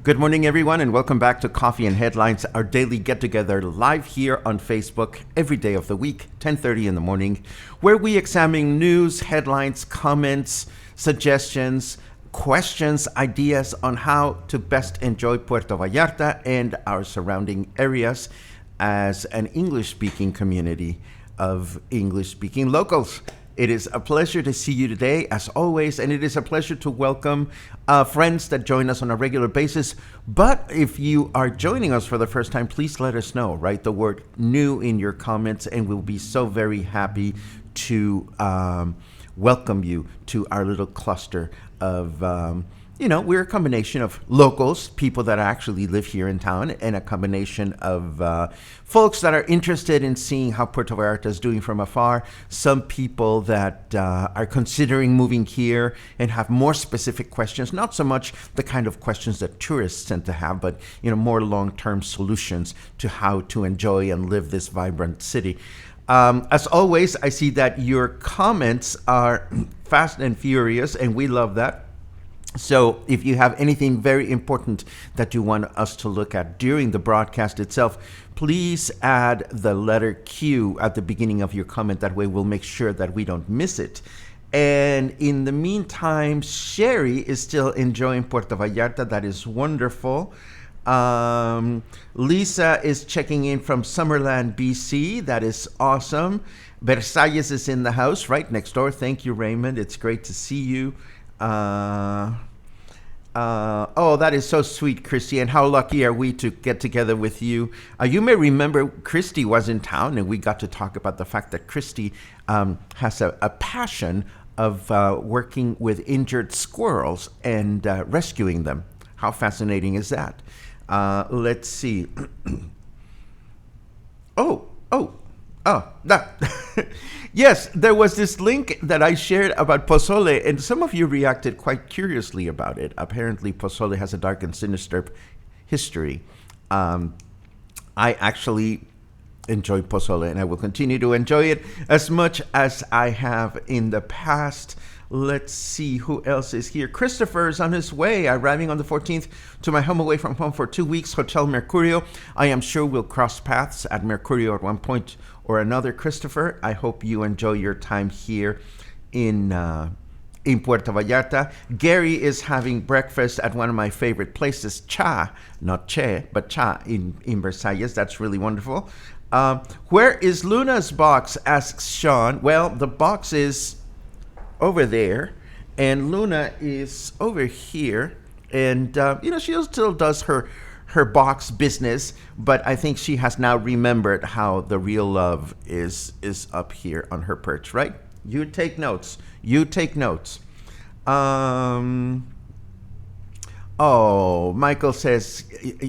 Good morning, everyone, and welcome back to Coffee and Headlines, our daily get-together live here on Facebook every day of the week, 10:30 in the morning, where we examine news, headlines, comments, suggestions, questions, ideas on how to best enjoy Puerto Vallarta and our surrounding areas as an English-speaking community of English-speaking locals. It is a pleasure to see you today, as always, and it is a pleasure to welcome friends that join us on a regular basis. But if you are joining us for the first time, please let us know. Write the word "new" in your comments, and we'll be so very happy to welcome you to our little cluster of we're a combination of locals, people that actually live here in town, and a combination of folks that are interested in seeing how Puerto Vallarta is doing from afar. Some people that are considering moving here and have more specific questions, not so much the kind of questions that tourists tend to have, but more long-term solutions to how to enjoy and live this vibrant city. As always, I see that your comments are fast and furious, and we love that. So if you have anything very important that you want us to look at during the broadcast itself, please add the letter Q at the beginning of your comment. That way we'll make sure that we don't miss it. And in the meantime, Sherry is still enjoying Puerto Vallarta. That is wonderful. Lisa is checking in from Summerland, BC. That is awesome. Versalles is in the house right next door. Thank you, Raymond. It's great to see you. Oh, that is so sweet, Christy, and how lucky are we to get together with you. You may remember Christy was in town, and we got to talk about the fact that Christy has a passion of working with injured squirrels and rescuing them. How fascinating is that? Let's see. That. Yes, there was this link that I shared about pozole, and some of you reacted quite curiously about it. Apparently, pozole has a dark and sinister history. I actually enjoy pozole, and I will continue to enjoy it as much as I have in the past. Let's see who else is here. Christopher is on his way, arriving on the 14th to my home away from home for 2 weeks, Hotel Mercurio. I am sure we'll cross paths at Mercurio at one point or another. Christopher, I hope you enjoy your time here in Puerto Vallarta. Gary is having breakfast at one of my favorite places, Cha, not Che, but Cha in Versalles. That's really wonderful. Where is Luna's box, asks Sean. Well, the box is over there, and Luna is over here, and she still does her box business, but I think she has now remembered how the real love is up here on her perch, right? You take notes. Michael says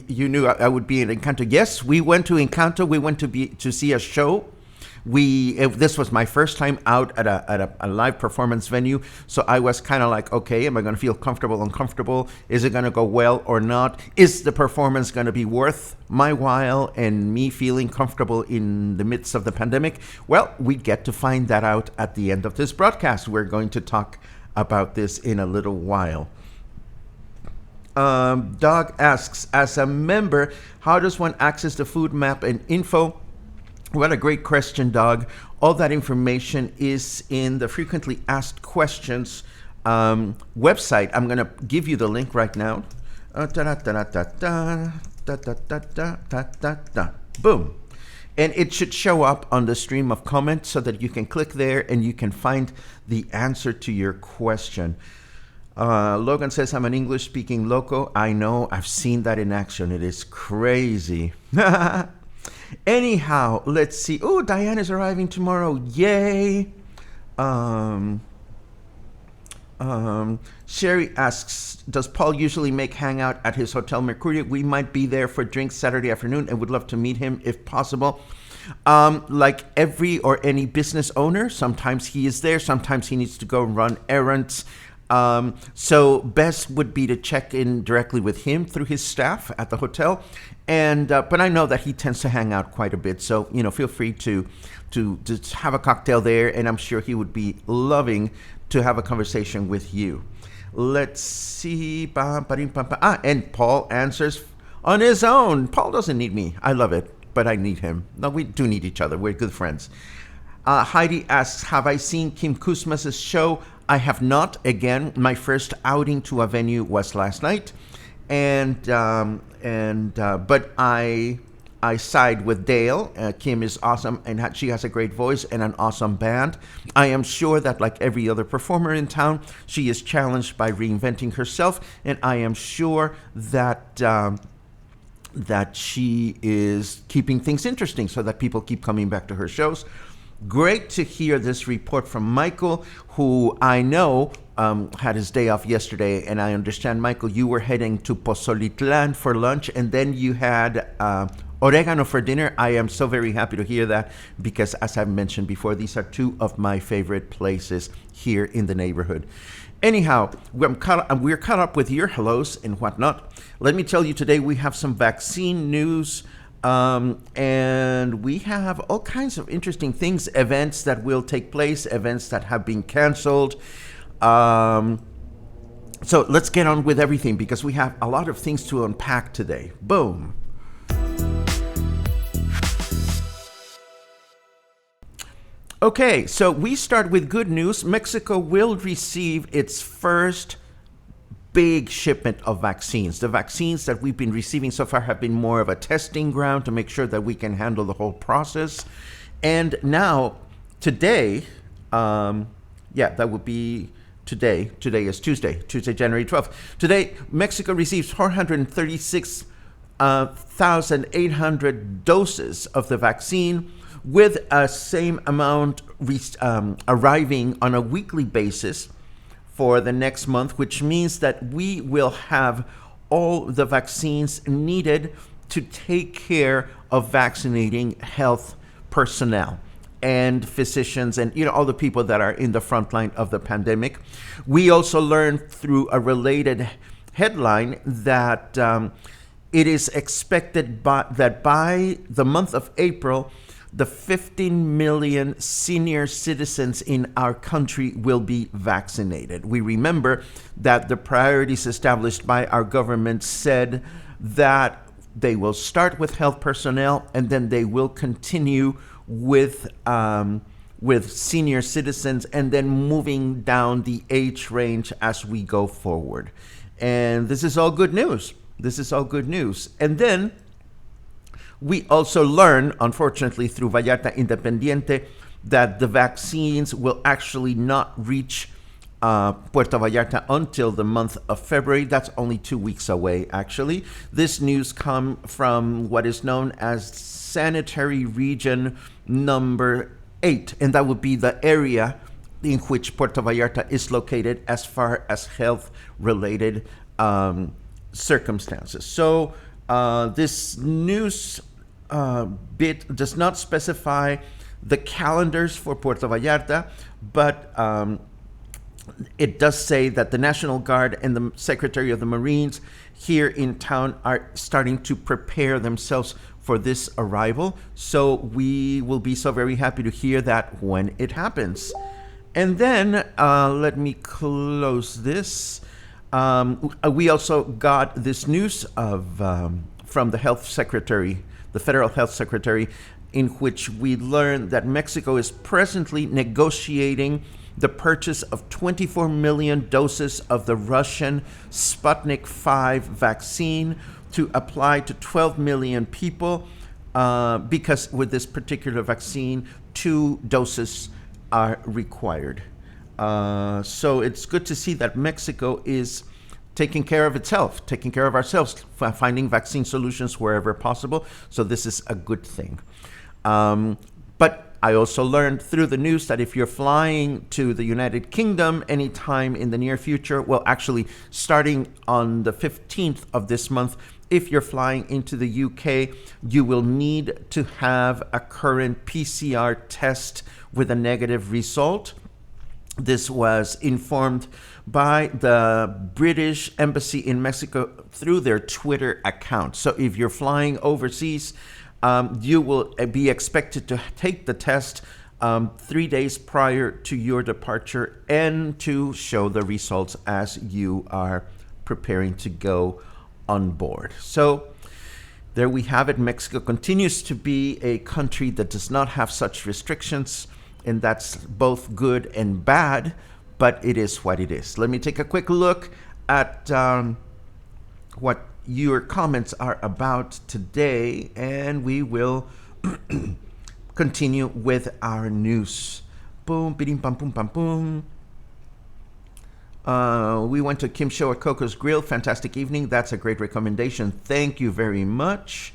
you knew I would be in Incanto. Yes, we went to Incanto. We went to see a show. This was my first time out at a live performance venue, so I was kind of like, okay, am I going to feel comfortable, uncomfortable? Is it going to go well or not? Is the performance going to be worth my while and me feeling comfortable in the midst of the pandemic? Well, we get to find that out at the end of this broadcast. We're going to talk about this in a little while. Doug asks, as a member, how does one access the food map and info? What a great question, Doug. All that information is in the frequently asked questions website. I'm going to give you the link right now. Boom. And it should show up on the stream of comments so that you can click there and you can find the answer to your question. Logan says, I'm an English-speaking loco. I know. I've seen that in action. It is crazy. Anyhow, let's see. Oh, Diane is arriving tomorrow. Yay. Sherry asks, does Paul usually make hangout at his Hotel Mercurio? We might be there for drinks Saturday afternoon and would love to meet him if possible. Like every or any business owner, sometimes he is there. Sometimes he needs to go run errands. So best would be to check in directly with him through his staff at the hotel. And but I know that he tends to hang out quite a bit. So, feel free to have a cocktail there. And I'm sure he would be loving to have a conversation with you. Let's see. And Paul answers on his own. Paul doesn't need me. I love it, but I need him. No, we do need each other. We're good friends. Heidi asks, have I seen Kim Kuzmas' show? I have not. Again, my first outing to a venue was last night. But I side with Dale. Kim is awesome, and she has a great voice and an awesome band. I am sure that, like every other performer in town, she is challenged by reinventing herself, and I am sure that that she is keeping things interesting so that people keep coming back to her shows. Great to hear this report from Michael, who I know had his day off yesterday, and I understand, Michael, you were heading to Pozolitlan for lunch, and then you had oregano for dinner. I am so very happy to hear that because, as I've mentioned before, these are two of my favorite places here in the neighborhood. Anyhow, we're caught up with your hellos and whatnot. Let me tell you, today we have some vaccine news. And we have all kinds of interesting things, events that will take place, events that have been canceled. So let's get on with everything because we have a lot of things to unpack today. Boom. Okay, so we start with good news. Mexico will receive its first big shipment of vaccines. The vaccines that we've been receiving so far have been more of a testing ground to make sure that we can handle the whole process. And now, today, that would be today. Today is Tuesday, January 12th. Today, Mexico receives 436,800 doses of the vaccine, with a same amount arriving on a weekly basis for the next month, which means that we will have all the vaccines needed to take care of vaccinating health personnel and physicians and all the people that are in the front line of the pandemic. We also learned through a related headline that it is expected that by the month of April, the 15 million senior citizens in our country will be vaccinated. We remember that the priorities established by our government said that they will start with health personnel and then they will continue with senior citizens and then moving down the age range as we go forward. And this is all good news. And then we also learn, unfortunately, through Vallarta Independiente, that the vaccines will actually not reach Puerto Vallarta until the month of February. That's only 2 weeks away, actually. This news comes from what is known as Sanitary Region number 8, and that would be the area in which Puerto Vallarta is located as far as health-related circumstances. So this news bit does not specify the calendars for Puerto Vallarta, but it does say that the National Guard and the Secretary of the Marines here in town are starting to prepare themselves for this arrival. So we will be so very happy to hear that when it happens. And then let me close this. We also got this news of from the Health Secretary, the Federal Health Secretary, in which we learn that Mexico is presently negotiating the purchase of 24 million doses of the Russian Sputnik 5 vaccine to apply to 12 million people, because with this particular vaccine, 2 doses are required. So it's good to see that Mexico is taking care of itself, taking care of ourselves, finding vaccine solutions wherever possible. So this is a good thing. But I also learned through the news that if you're flying to the United Kingdom anytime in the near future, well, actually starting on the 15th of this month, if you're flying into the UK, you will need to have a current PCR test with a negative result. This was informed by the British Embassy in Mexico through their Twitter account. So if you're flying overseas, you will be expected to take the test 3 days prior to your departure and to show the results as you are preparing to go on board. So there we have it. Mexico continues to be a country that does not have such restrictions, and that's both good and bad, but it is what it is. Let me take a quick look at what your comments are about today, and we will continue with our news. Boom, bidim, bam, boom, bam, boom. We went to Kim's show at Coco's Grill. Fantastic evening. That's a great recommendation. Thank you very much.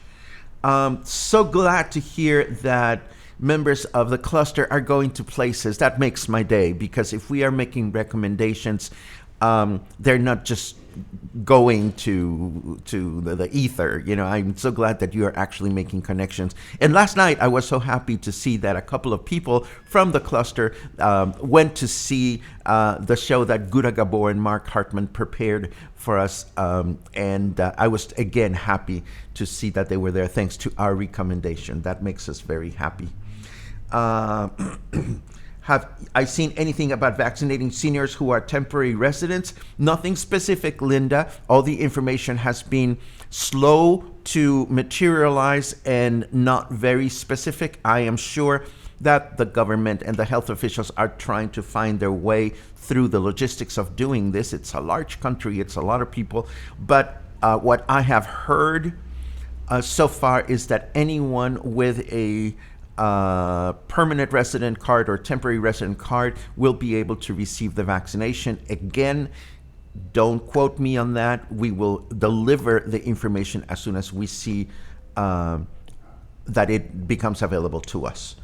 So glad to hear that members of the cluster are going to places. That makes my day, because if we are making recommendations, they're not just going to the ether. You know, I'm so glad that you are actually making connections. And last night I was so happy to see that a couple of people from the cluster went to see the show that Gura Gabor and Mark Hartman prepared for us, and I was again happy to see that they were there thanks to our recommendation. That makes us very happy. Have I seen anything about vaccinating seniors who are temporary residents? Nothing specific, Linda. All the information has been slow to materialize and not very specific. I am sure that the government and the health officials are trying to find their way through the logistics of doing this. It's a large country, it's a lot of people. But what I have heard so far is that anyone with a permanent resident card or temporary resident card will be able to receive the vaccination. Again, don't quote me on that. We will deliver the information as soon as we see that it becomes available to us.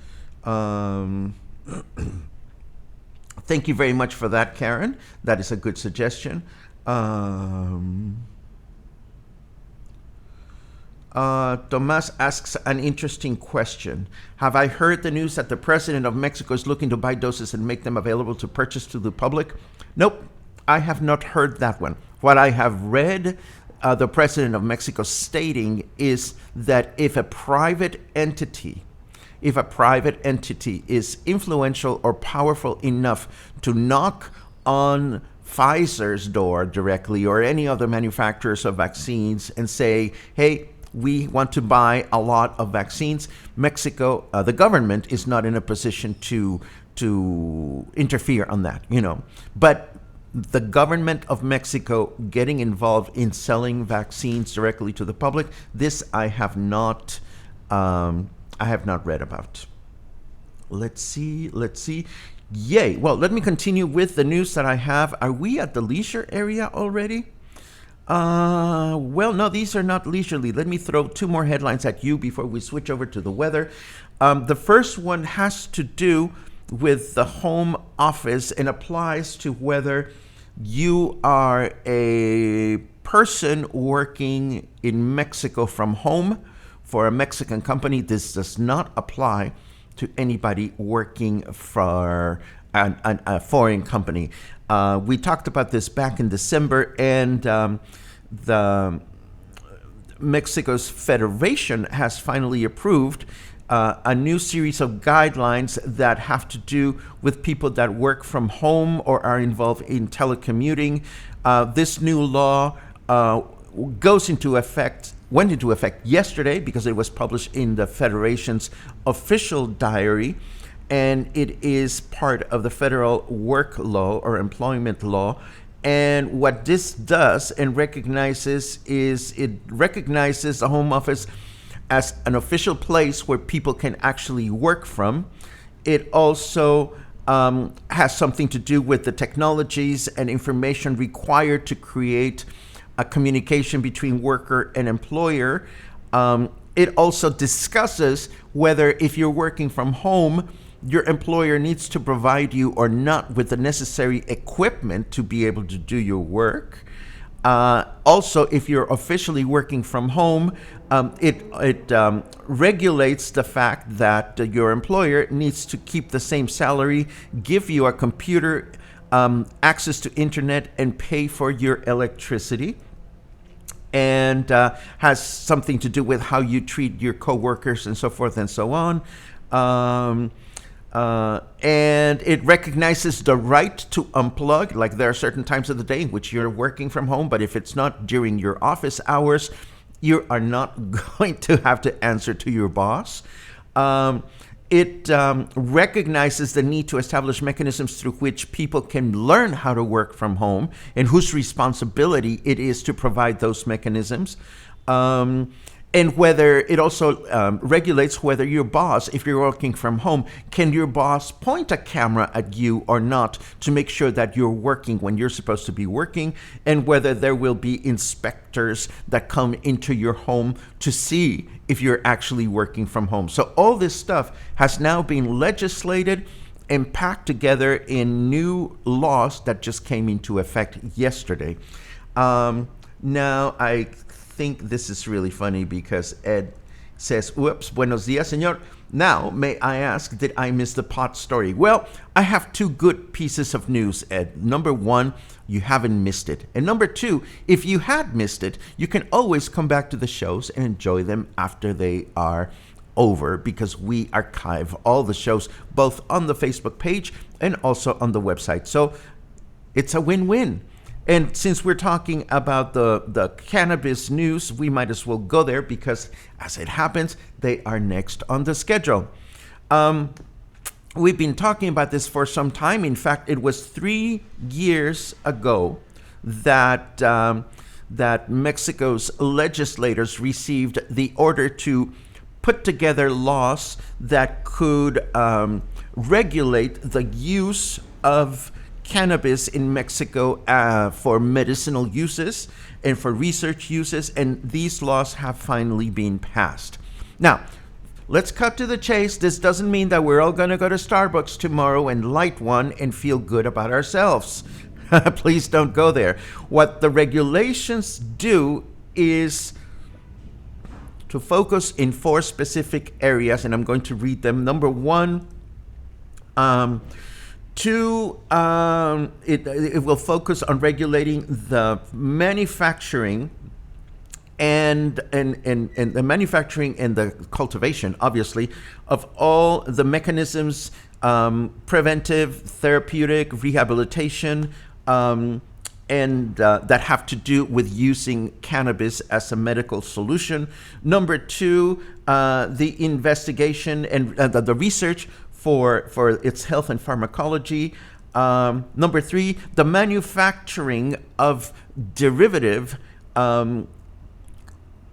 Thank you very much for that, Karen. That is a good suggestion. Tomas asks an interesting question. Have I heard the news that the president of Mexico is looking to buy doses and make them available to purchase to the public? Nope, I have not heard that one. What I have read the president of Mexico stating is that if a private entity is influential or powerful enough to knock on Pfizer's door directly or any other manufacturers of vaccines and say, hey, we want to buy a lot of vaccines, Mexico, the government is not in a position to interfere on that, you know. But the government of Mexico getting involved in selling vaccines directly to the public, this I have not read about. Let's see. Yay. Well, let me continue with the news that I have. Are we at the leisure area already? Well, no, these are not leisurely. Let me throw 2 more headlines at you before we switch over to the weather. The first one has to do with the home office and applies to whether you are a person working in Mexico from home for a Mexican company. This does not apply to anybody working for a foreign company. We talked about this back in December, and the Mexico's Federation has finally approved a new series of guidelines that have to do with people that work from home or are involved in telecommuting. This new law goes into effect went into effect yesterday because it was published in the Federation's official diary, and it is part of the federal work law or employment law. And what this does and recognizes is it recognizes the home office as an official place where people can actually work from. It also has something to do with the technologies and information required to create a communication between worker and employer. It also discusses whether if you're working from home, your employer needs to provide you or not with the necessary equipment to be able to do your work. Also, if you're officially working from home, it regulates the fact that your employer needs to keep the same salary, give you a computer, access to internet, and pay for your electricity. And has something to do with how you treat your coworkers and so forth and so on. And it recognizes the right to unplug. Like there are certain times of the day in which you're working from home, but if it's not during your office hours, you are not going to have to answer to your boss. It recognizes the need to establish mechanisms through which people can learn how to work from home and whose responsibility it is to provide those mechanisms. And whether it also regulates whether your boss, if you're working from home, can your boss point a camera at you or not to make sure that you're working when you're supposed to be working, and whether there will be inspectors that come into your home to see if you're actually working from home. So all this stuff has now been legislated and packed together in new laws that just came into effect yesterday. Now, I think this is really funny because Ed says, "Whoops, buenos dias, señor. Now, may I ask, did I miss the pot story?" Well, I have two good pieces of news, Ed. Number one, you haven't missed it. And number two, if you had missed it, you can always come back to the shows and enjoy them after they are over, because we archive all the shows both on the Facebook page and also on the website. So it's a win-win. And since we're talking about the cannabis news, we might as well go there because, as it happens, they are next on the schedule. We've been talking about this for some time. In fact, it was 3 years ago that that Mexico's legislators received the order to put together laws that could regulate the use of cannabis in Mexico for medicinal uses and for research uses, and these laws have finally been passed. Now, let's cut to the chase. This doesn't mean that we're all going to go to Starbucks tomorrow and light one and feel good about ourselves. Please don't go there. What the regulations do is to focus in 4 specific areas, and I'm going to read them. Number one, it will focus on regulating the manufacturing and the manufacturing and the cultivation, obviously, of all the mechanisms, preventive, therapeutic, rehabilitation, and that have to do with using cannabis as a medical solution. Number two, the investigation and the research for its health and pharmacology. Number three, the manufacturing of derivative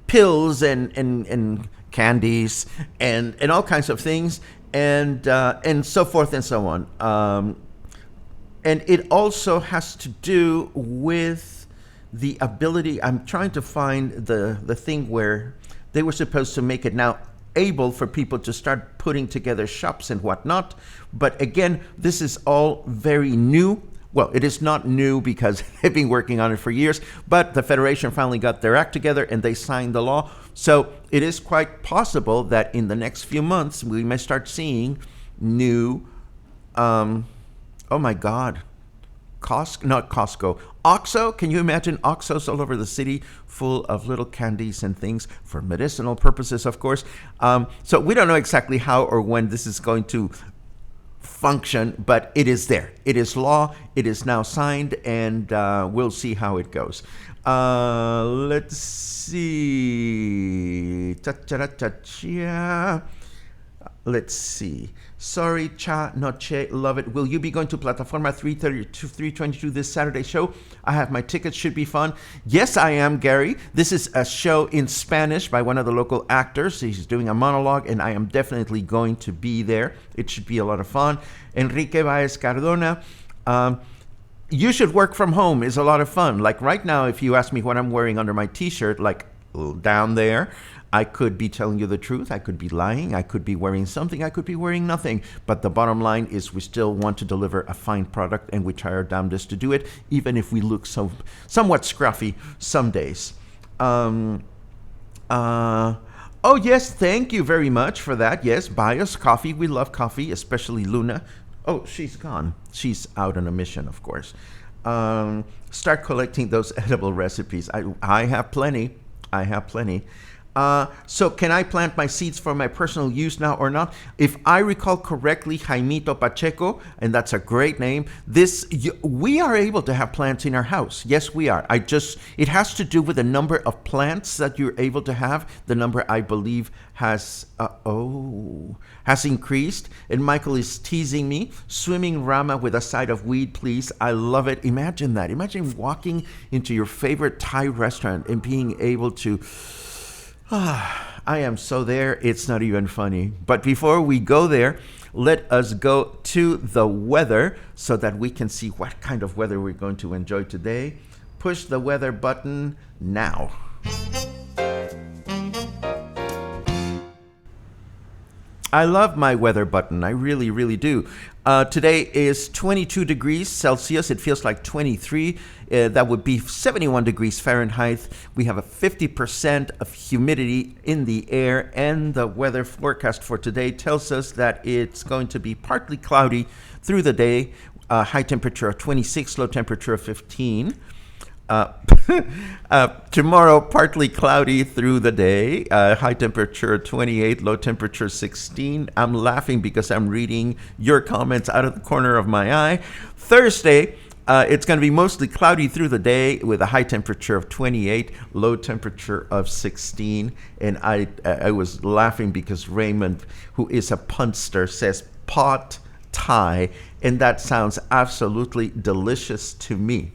pills and candies and all kinds of things, and so forth and so on. And it also has to do with the ability. I'm trying to find the thing where they were supposed to make it now able for people to start putting together shops and whatnot. But again, this is all very new. Well, it is not new because they've been working on it for years, but the Federation finally got their act together and they signed the law. So it is quite possible that in the next few months, we may start seeing new, oh my God, Costco. OXXO, can you imagine OXXOs all over the city full of little candies and things for medicinal purposes, of course. So we don't know exactly how or when this is going to function, but it is there. It is law. It is now signed, and we'll see how it goes. Let's see. Cha-cha-cha-cha. Let's see. Sorry, cha noche, love it. Will you be going to Plataforma 330 to 322 this Saturday show? I have my tickets, should be fun. Yes, I am, Gary. This is a show in Spanish by one of the local actors. He's doing a monologue, and I am definitely going to be there. It should be a lot of fun. Enrique Baez Cardona. You should work from home is a lot of fun. Like right now, if you ask me what I'm wearing under my t-shirt, like down there, I could be telling you the truth. I could be lying. I could be wearing something. I could be wearing nothing. But the bottom line is we still want to deliver a fine product, and we try our damnedest to do it, even if we look somewhat scruffy some days. Oh, yes, thank you very much for that. Yes, buy us coffee. We love coffee, especially Luna. Oh, she's gone. She's out on a mission, of course. Start collecting those edible recipes. I have plenty. I have plenty. So can I plant my seeds for my personal use now or not? If I recall correctly, Jaimito Pacheco, and that's a great name, we are able to have plants in our house. Yes, we are. It has to do with the number of plants that you're able to have. The number, I believe, has increased. And Michael is teasing me. Swimming Rama with a side of weed, please. I love it. Imagine that. Imagine walking into your favorite Thai restaurant and being able to... I am so there, it's not even funny. But before we go there, let us go to the weather so that we can see what kind of weather we're going to enjoy today. Push the weather button now. I love my weather button. I really, really do. Today is 22 degrees Celsius. It feels like 23. That would be 71 degrees Fahrenheit. We have a 50% of humidity in the air, and the weather forecast for today tells us that it's going to be partly cloudy through the day. High temperature of 26, low temperature of 15. Tomorrow, partly cloudy through the day, high temperature 28, low temperature 16. I'm laughing because I'm reading your comments out of the corner of my eye. Thursday, it's going to be mostly cloudy through the day with a high temperature of 28, low temperature of 16. And I was laughing because Raymond, who is a punster, says pot Thai, and that sounds absolutely delicious to me.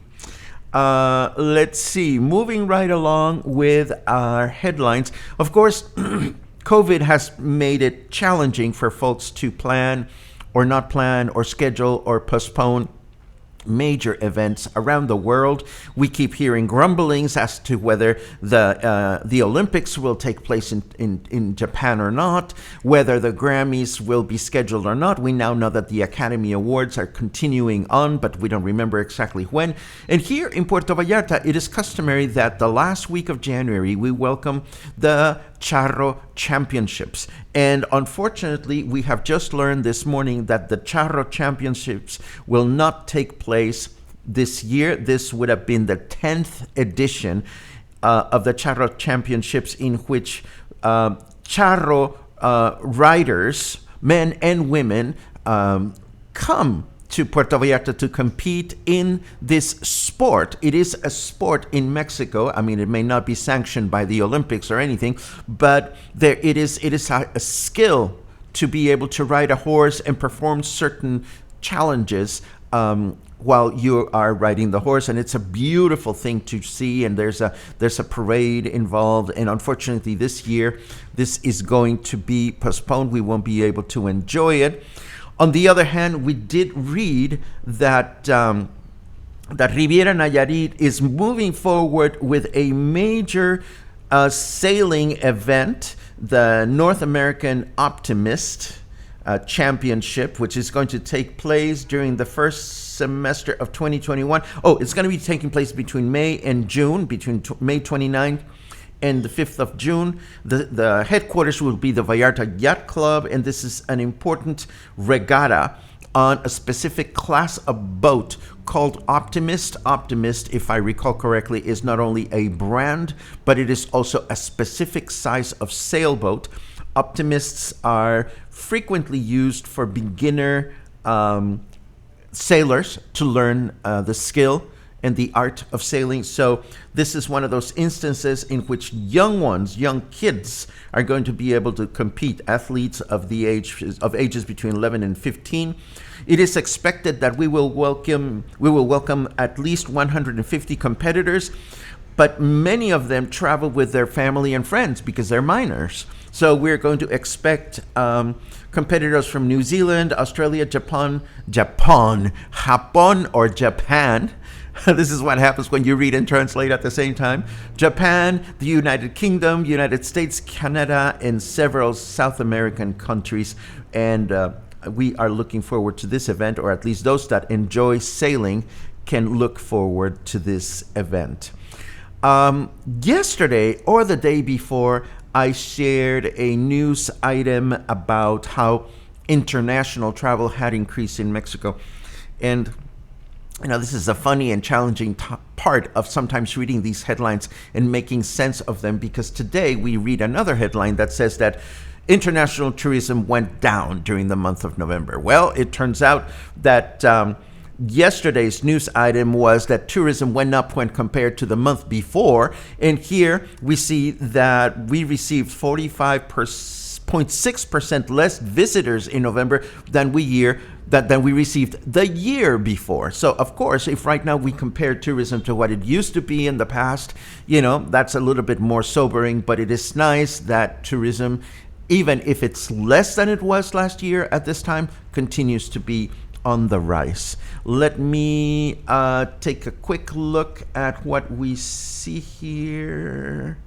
Let's see, moving right along with our headlines. Of course, COVID has made it challenging for folks to plan or not plan or schedule or postpone major events around the world. We keep hearing grumblings as to whether the Olympics will take place in Japan or not, whether the Grammys will be scheduled or not. We now know that the Academy Awards are continuing on, but we don't remember exactly when. And here in Puerto Vallarta, it is customary that the last week of January, we welcome the Charro Championships. And unfortunately, we have just learned this morning that the Charro Championships will not take place this year. This would have been the 10th edition of the Charro Championships, in which Charro riders, men and women, come to Puerto Vallarta to compete in this sport. It is a sport in Mexico. I mean, it may not be sanctioned by the Olympics or anything, but it is a skill to be able to ride a horse and perform certain challenges while you are riding the horse, and it's a beautiful thing to see. And there's a parade involved, and unfortunately this year this is going to be postponed. We won't be able to enjoy it. On the other hand, we did read that Riviera Nayarit is moving forward with a major sailing event, the North American Optimist Championship, which is going to take place during the first semester of 2021. Oh, it's going to be taking place between May and June, between May 29th and the 5th of June. The headquarters will be the Vallarta Yacht Club, and this is an important regatta on a specific class of boat called Optimist. Optimist, if I recall correctly, is not only a brand, but it is also a specific size of sailboat. Optimists are frequently used for beginner sailors to learn the skill and the art of sailing. So this is one of those instances in which young kids are going to be able to compete, athletes of ages between 11 and 15. It is expected that we will welcome at least 150 competitors, but many of them travel with their family and friends because they're minors. So we're going to expect competitors from New Zealand, Australia, Japan, or Japan. This is what happens when you read and translate at the same time. Japan, the United Kingdom, United States, Canada, and several South American countries. And we are looking forward to this event, or at least those that enjoy sailing can look forward to this event. Yesterday or the day before, I shared a news item about how international travel had increased in Mexico. And this is a funny and challenging part of sometimes reading these headlines and making sense of them, because today we read another headline that says that international tourism went down during the month of November. Well, it turns out that yesterday's news item was that tourism went up when compared to the month before. And here we see that we received 45.6% less visitors in November than we received the year before. So, of course, if right now we compare tourism to what it used to be in the past, that's a little bit more sobering. But it is nice that tourism, even if it's less than it was last year at this time, continues to be on the rise. Let me take a quick look at what we see here.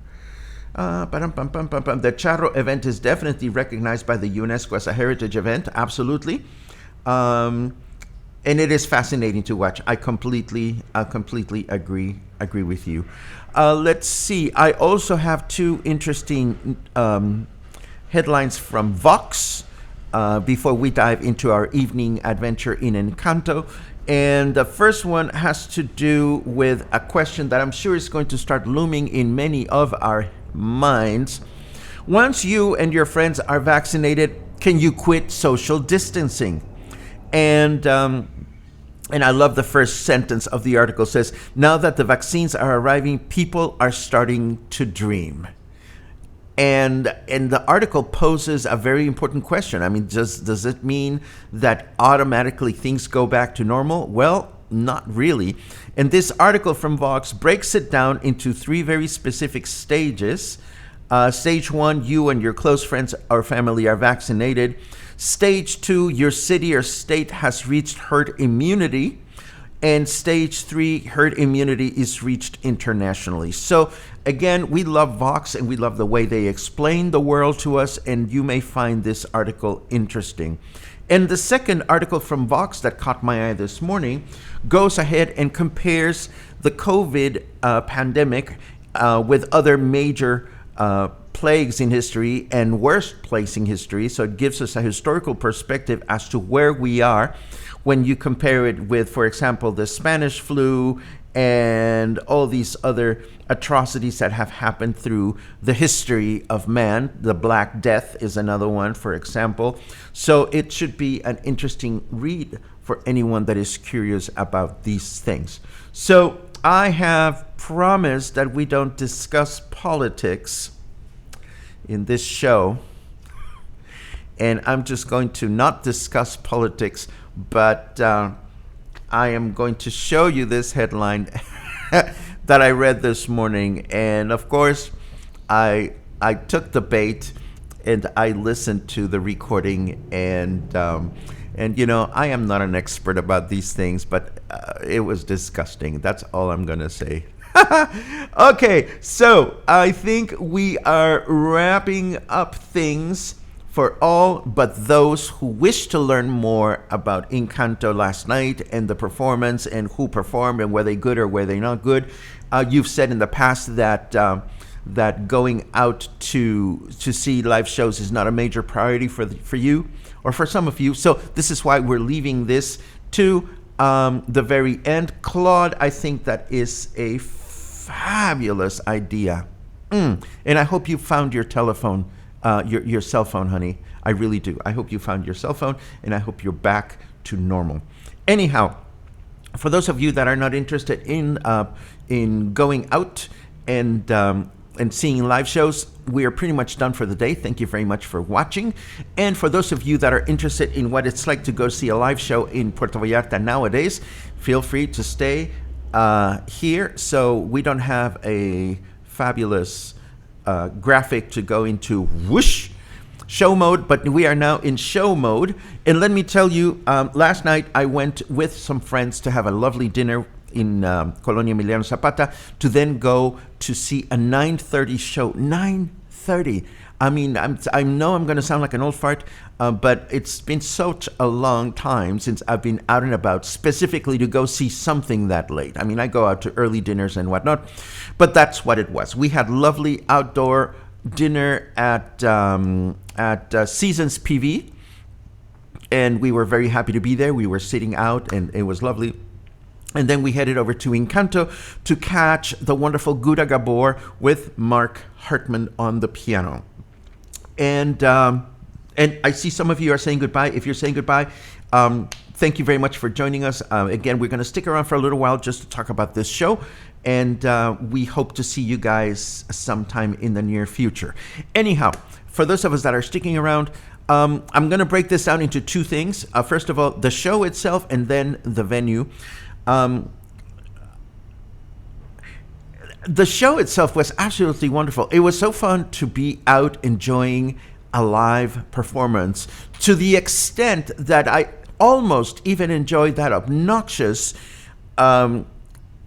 The Charro event is definitely recognized by the UNESCO as a heritage event, absolutely. And it is fascinating to watch. I completely agree with you. Let's see. I also have two interesting headlines from Vox before we dive into our evening adventure in Incanto. And the first one has to do with a question that I'm sure is going to start looming in many of our minds. Once you and your friends are vaccinated, can you quit social distancing? And I love the first sentence of the article. It says, now that the vaccines are arriving, people are starting to dream. And the article poses a very important question. I mean, does it mean that automatically things go back to normal? Well, not really. And this article from Vox breaks it down into three very specific stages. Stage 1, you and your close friends or family are vaccinated. Stage 2, your city or state has reached herd immunity. And stage 3, herd immunity is reached internationally. So again, we love Vox and we love the way they explain the world to us, and you may find this article interesting. And the second article from Vox that caught my eye this morning goes ahead and compares the COVID pandemic with other major plagues in history and worst plagues in history. So it gives us a historical perspective as to where we are when you compare it with, for example, the Spanish flu and all these other atrocities that have happened through the history of man. The Black Death is another one, for example. So it should be an interesting read for anyone that is curious about these things. So I have promised that we don't discuss politics in this show. And I'm just going to not discuss politics, but I am going to show you this headline that I read this morning. And of course, I took the bait and I listened to the recording. And I am not an expert about these things, but it was disgusting. That's all I'm going to say. Okay, so I think we are wrapping up things for all but those who wish to learn more about Incanto last night and the performance and who performed and were they good or were they not good. You've said in the past that that going out to see live shows is not a major priority for you or for some of you. So this is why we're leaving this to the very end. Claude, I think that is a fabulous idea. And I hope you found your telephone. Your cell phone, honey. I really do. I hope you found your cell phone, and I hope you're back to normal. Anyhow, For those of you that are not interested in going out and seeing live shows, we are pretty much done for the day. Thank you very much for watching. And for those of you that are interested in what it's like to go see a live show in Puerto Vallarta nowadays, feel free to stay here. So we don't have a fabulous graphic to go into whoosh show mode, but we are now in show mode. And let me tell you, last night I went with some friends to have a lovely dinner in Colonia Emiliano Zapata to then go to see a 9:30 show. 9:30. I mean, I know I'm going to sound like an old fart, but it's been such a long time since I've been out and about specifically to go see something that late. I mean, I go out to early dinners and whatnot, but that's what it was. We had lovely outdoor dinner at Seasons PV, and we were very happy to be there. We were sitting out, and it was lovely. And then we headed over to Incanto to catch the wonderful Gura Gabor with Mark Hartman on the piano. And I see some of you are saying goodbye. If you're saying goodbye, thank you very much for joining us. Again, we're going to stick around for a little while just to talk about this show. And we hope to see you guys sometime in the near future. Anyhow, for those of us that are sticking around, I'm going to break this down into two things. First of all, the show itself, and then the venue. The show itself was absolutely wonderful. It was so fun to be out enjoying a live performance, to the extent that I almost even enjoyed that obnoxious,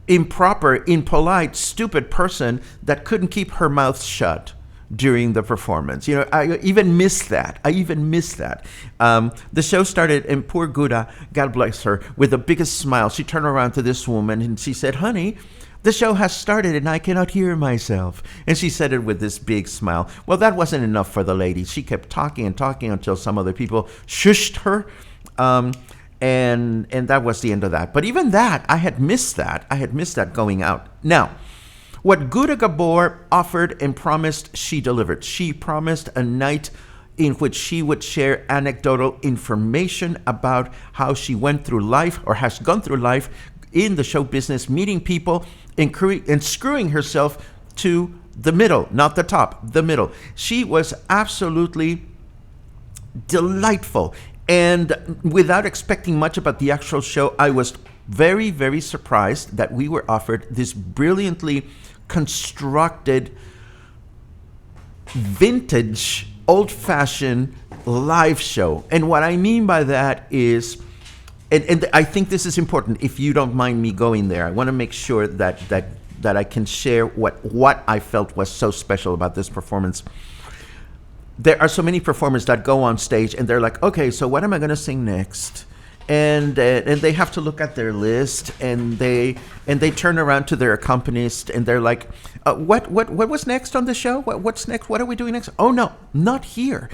improper, impolite, stupid person that couldn't keep her mouth shut during the performance. You know, I even missed that. The show started, and poor Gura, God bless her, with the biggest smile. She turned around to this woman and she said, "Honey, the show has started and I cannot hear myself." And she said it with this big smile. Well, that wasn't enough for the lady. She kept talking and talking until some other people shushed her. And that was the end of that. But even that, I had missed that going out. Now, what Gura Gabor offered and promised, she delivered. She promised a night in which she would share anecdotal information about how she went through life, or has gone through life in the show business, meeting people and screwing herself to the middle, not the top, the middle. She was absolutely delightful. And without expecting much about the actual show, I was very, very surprised that we were offered this brilliantly constructed, vintage, old-fashioned live show. And what I mean by that is, and I think this is important, if you don't mind me going there, I want to make sure that I can share what I felt was so special about this performance. There are so many performers that go on stage and they're like, okay, so what am I going to sing next? And they have to look at their list, and they turn around to their accompanist and they're like, what was next on the show? What's next? What are we doing next? Oh no, not here.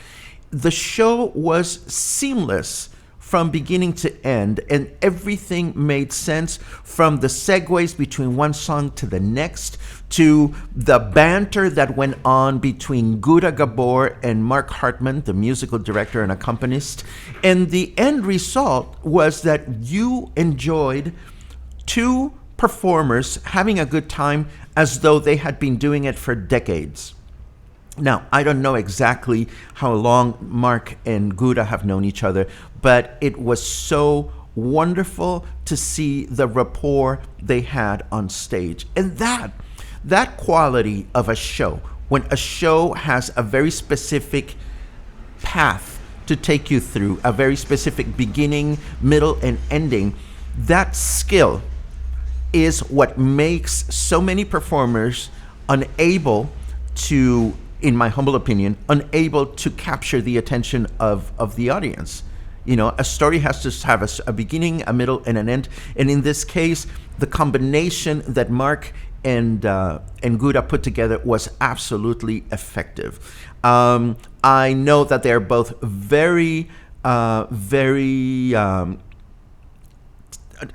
The show was seamless from beginning to end, and everything made sense, from the segues between one song to the next, to the banter that went on between Gura Gabor and Mark Hartman, the musical director and accompanist. And the end result was that you enjoyed two performers having a good time as though they had been doing it for decades. Now, I don't know exactly how long Mark and Gura have known each other, but it was so wonderful to see the rapport they had on stage. And that quality of a show, when a show has a very specific path to take you through, a very specific beginning, middle, and ending, that skill is what makes so many performers unable to, in my humble opinion, unable to capture the attention of the audience. You know, a story has to have a beginning, a middle, and an end. And in this case, the combination that Mark and Gura put together was absolutely effective. I know that they're both very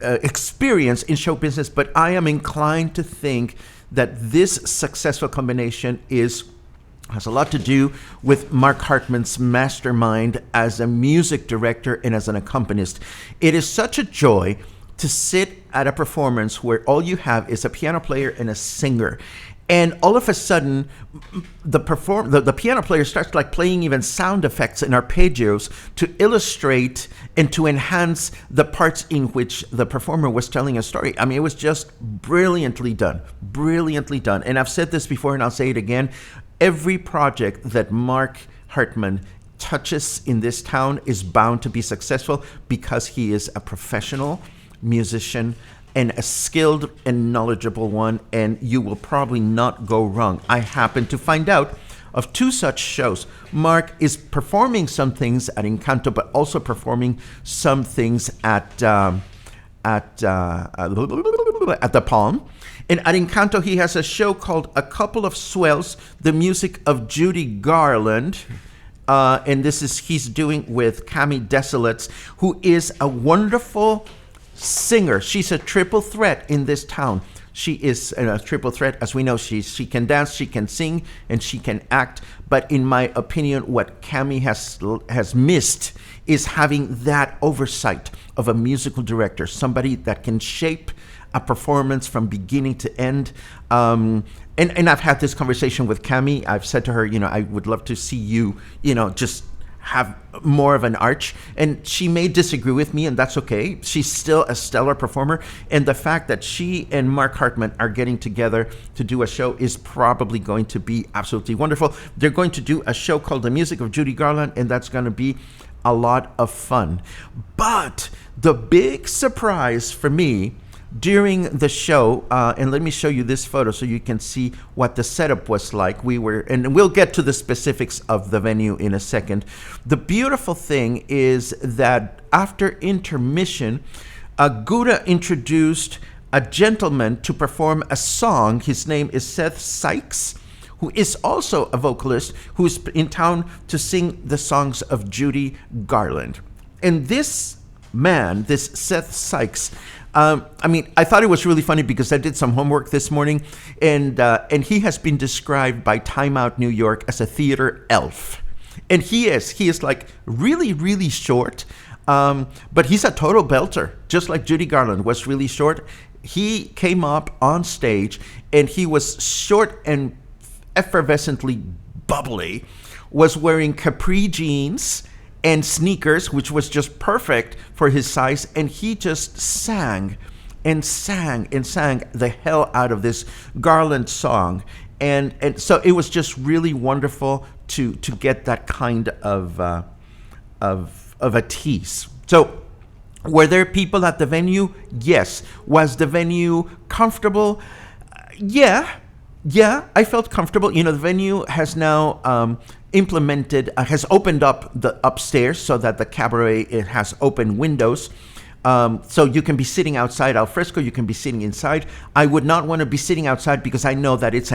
experienced in show business, but I am inclined to think that this successful combination has a lot to do with Mark Hartman's mastermind as a music director and as an accompanist. It is such a joy to sit at a performance where all you have is a piano player and a singer. And all of a sudden, the piano player starts like playing even sound effects and arpeggios to illustrate and to enhance the parts in which the performer was telling a story. I mean, it was just brilliantly done, brilliantly done. And I've said this before and I'll say it again. Every project that Mark Hartman touches in this town is bound to be successful because he is a professional musician and a skilled and knowledgeable one, and you will probably not go wrong. I happen to find out of 2 such shows. Mark is performing some things at Incanto, but also performing some things at the Palm. And at Incanto, he has a show called A Couple of Swells, the music of Judy Garland. And he's doing with Cami Desolates, who is a wonderful singer. She's a triple threat in this town. She is a triple threat. As we know, she can dance, she can sing, and she can act. But in my opinion, what Cami has missed is having that oversight of a musical director, somebody that can shape a performance from beginning to end. And I've had this conversation with Cami. I've said to her, I would love to see you, just have more of an arch. And she may disagree with me, and that's okay. She's still a stellar performer. And the fact that she and Mark Hartman are getting together to do a show is probably going to be absolutely wonderful. They're going to do a show called The Music of Judy Garland, and that's going to be a lot of fun. But the big surprise for me during the show, and let me show you this photo so you can see what the setup was like. And we'll get to the specifics of the venue in a second. The beautiful thing is that after intermission, Gouda introduced a gentleman to perform a song. His name is Seth Sykes, who is also a vocalist who's in town to sing the songs of Judy Garland. And this man, this Seth Sykes, I thought it was really funny because I did some homework this morning, and he has been described by Time Out New York as a theater elf. And he is like really, really short, but he's a total belter, just like Judy Garland was really short. He came up on stage, and he was short and effervescently bubbly, was wearing capri jeans and sneakers, which was just perfect for his size, and he just sang and sang and sang the hell out of this Garland song, and so it was just really wonderful to get that kind of a tease. So, were there people at the venue? Yes. Was the venue comfortable? Yeah, I felt comfortable. The venue has now has opened up the upstairs so that the cabaret, it has open windows. So you can be sitting outside al fresco, you can be sitting inside. I would not want to be sitting outside because I know that it's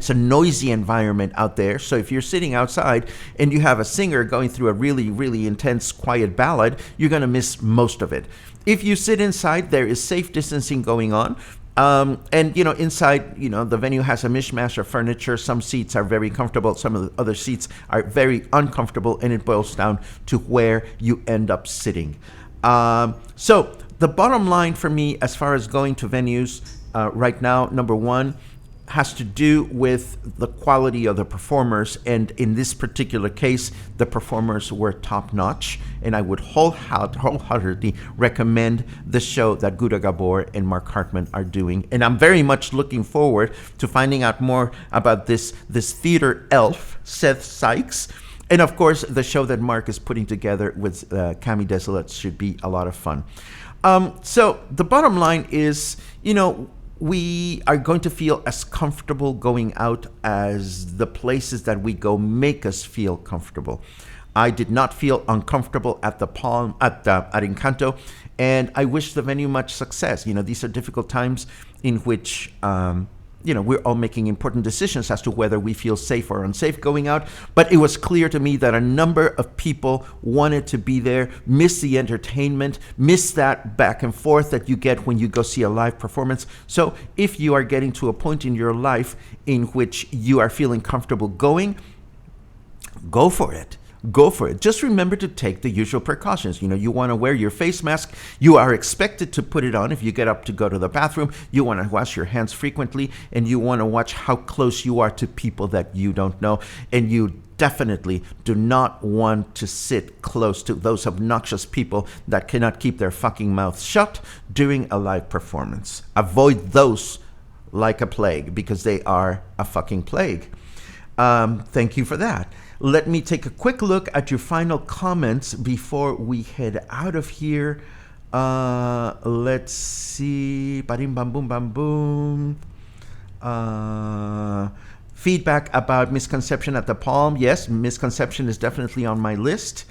a noisy environment out there. So if you're sitting outside and you have a singer going through a really, really intense, quiet ballad, you're going to miss most of it. If you sit inside, there is safe distancing going on. And inside, the venue has a mishmash of furniture. Some seats are very comfortable. Some of the other seats are very uncomfortable, and it boils down to where you end up sitting. So the bottom line for me, as far as going to venues right now, number one, has to do with the quality of the performers. And in this particular case, the performers were top-notch. And I would wholeheartedly recommend the show that Gouda Gabor and Mark Hartman are doing. And I'm very much looking forward to finding out more about this theater elf, Seth Sykes. And of course, the show that Mark is putting together with Cami Desolates should be a lot of fun. So the bottom line is, we are going to feel as comfortable going out as the places that we go make us feel comfortable. I did not feel uncomfortable at the Palm, at Incanto, and I wish the venue much success. These are difficult times in which we're all making important decisions as to whether we feel safe or unsafe going out. But it was clear to me that a number of people wanted to be there, miss the entertainment, miss that back and forth that you get when you go see a live performance. So if you are getting to a point in your life in which you are feeling comfortable going, go for it. go for it. Just remember to take the usual precautions. You want to wear your face mask. You are expected to put it on if you get up to go to the bathroom. You want to wash your hands frequently, and you want to watch how close you are to people that you don't know. And you definitely do not want to sit close to those obnoxious people that cannot keep their fucking mouths shut during a live performance. Avoid those like a plague, because they are a fucking plague. Thank you for that. Let me take a quick look at your final comments before we head out of here. Let's see. Ba-dim, bam, boom, bam, boom. Feedback about misconception at the Palm. Yes, misconception is definitely on my list.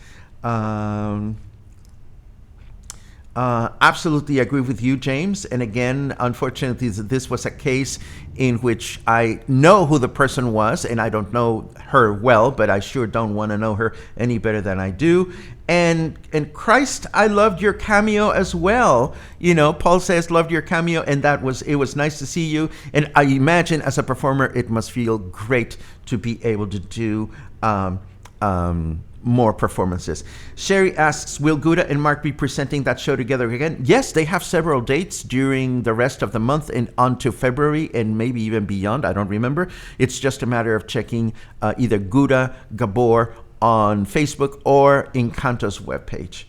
Absolutely agree with you, James. And again, unfortunately, this was a case in which I know who the person was, and I don't know her well, but I sure don't want to know her any better than I do. And Christ, I loved your cameo as well. Paul says loved your cameo, and it was nice to see you. And I imagine as a performer, it must feel great to be able to do more performances. Sherry asks, will Gouda and Mark be presenting that show together again? Yes, they have several dates during the rest of the month and onto February and maybe even beyond. I don't remember. It's just a matter of checking either Gouda, Gabor on Facebook or Incanto's webpage.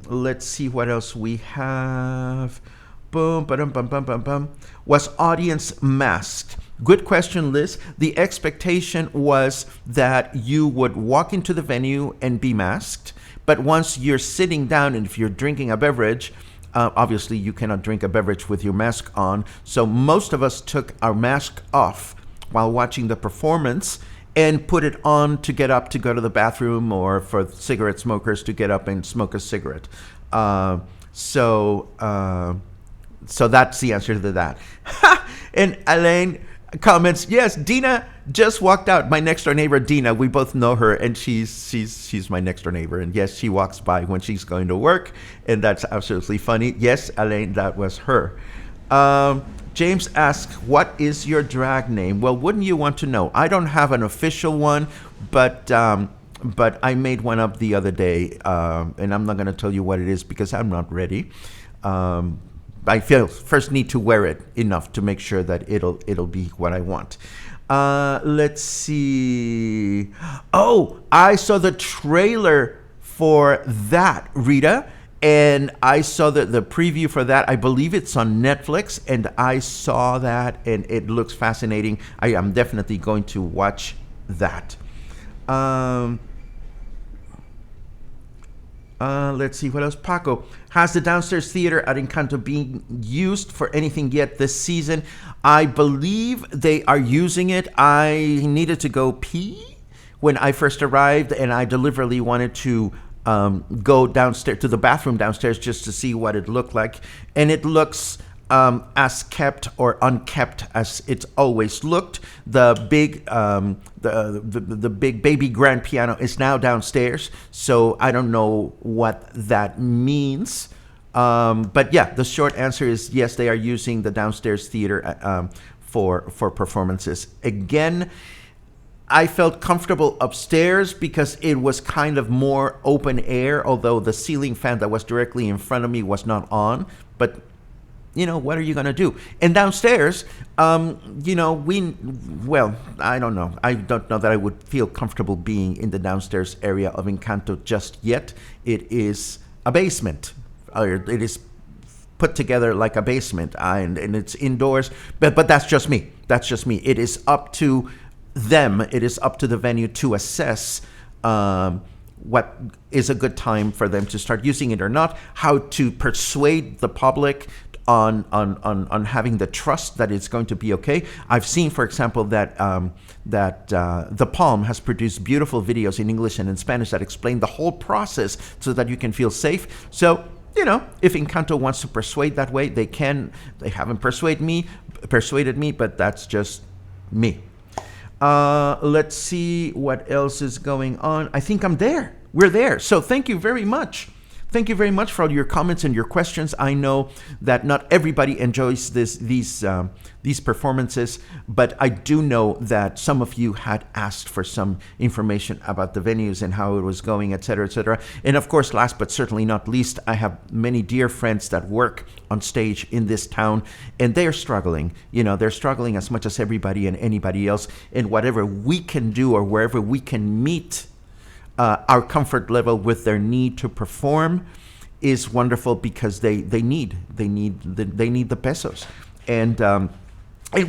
Let's see what else we have. Boom, ba-dum, bum, bum, bum, bum. Was audience masked? Good question, Liz. The expectation was that you would walk into the venue and be masked, but once you're sitting down and if you're drinking a beverage, obviously you cannot drink a beverage with your mask on. So most of us took our mask off while watching the performance and put it on to get up to go to the bathroom, or for cigarette smokers to get up and smoke a cigarette. So that's the answer to that. And Elaine comments, yes, Dina just walked out. My next door neighbor, Dina, we both know her, and she's my next door neighbor. And yes, she walks by when she's going to work, and that's absolutely funny. Yes, Elaine, that was her. James asks, what is your drag name? Well, wouldn't you want to know? I don't have an official one, but I made one up the other day, and I'm not going to tell you what it is because I'm not ready. I first need to wear it enough to make sure that it'll be what I want. Let's see. Oh, I saw the trailer for that, Rita, and I saw the preview for that. I believe it's on Netflix, and I saw that, and it looks fascinating. I am definitely going to watch that. Let's see what else. Paco, has the downstairs theater at Incanto been used for anything yet this season? I believe they are using it. I needed to go pee when I first arrived, and I deliberately wanted to go downstairs to the bathroom downstairs just to see what it looked like, and it looks as kept or unkept as it's always looked. The big the big baby grand piano is now downstairs, so I don't know what that means. But yeah, the short answer is yes, they are using the downstairs theater for performances. Again, I felt comfortable upstairs because it was kind of more open air, although the ceiling fan that was directly in front of me was not on. But what are you going to do? And downstairs, I don't know. I don't know that I would feel comfortable being in the downstairs area of Incanto just yet. It is a basement. It is put together like a basement, and it's indoors. But that's just me. That's just me. It is up to them. It is up to the venue to assess what is a good time for them to start using it or not, how to persuade the public on having the trust that it's going to be okay. I've seen, for example, that the Palm has produced beautiful videos in English and in Spanish that explain the whole process so that you can feel safe. So, if Incanto wants to persuade that way, they can. They haven't persuaded me, but that's just me. Let's see what else is going on. I think I'm there. We're there. So thank you very much. thank you very much for all your comments and your questions. I know that not everybody enjoys these performances, but I do know that some of you had asked for some information about the venues and how it was going, et cetera, et cetera. And of course, last but certainly not least, I have many dear friends that work on stage in this town, and they are struggling. They're struggling as much as everybody and anybody else. And whatever we can do or wherever we can meet our comfort level with their need to perform is wonderful, because they need the pesos, and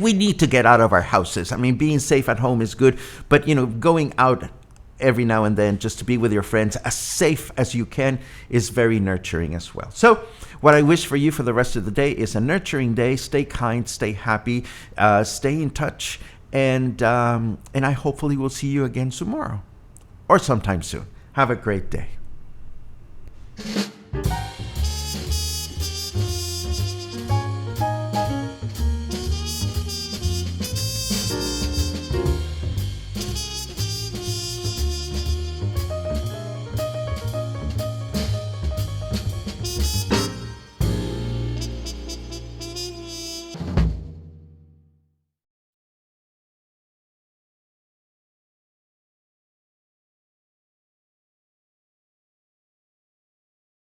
we need to get out of our houses. I mean, being safe at home is good, but going out every now and then just to be with your friends as safe as you can is very nurturing as well. So what I wish for you for the rest of the day is a nurturing day. Stay kind, stay happy, stay in touch, and I hopefully will see you again tomorrow or sometime soon. Have a great day.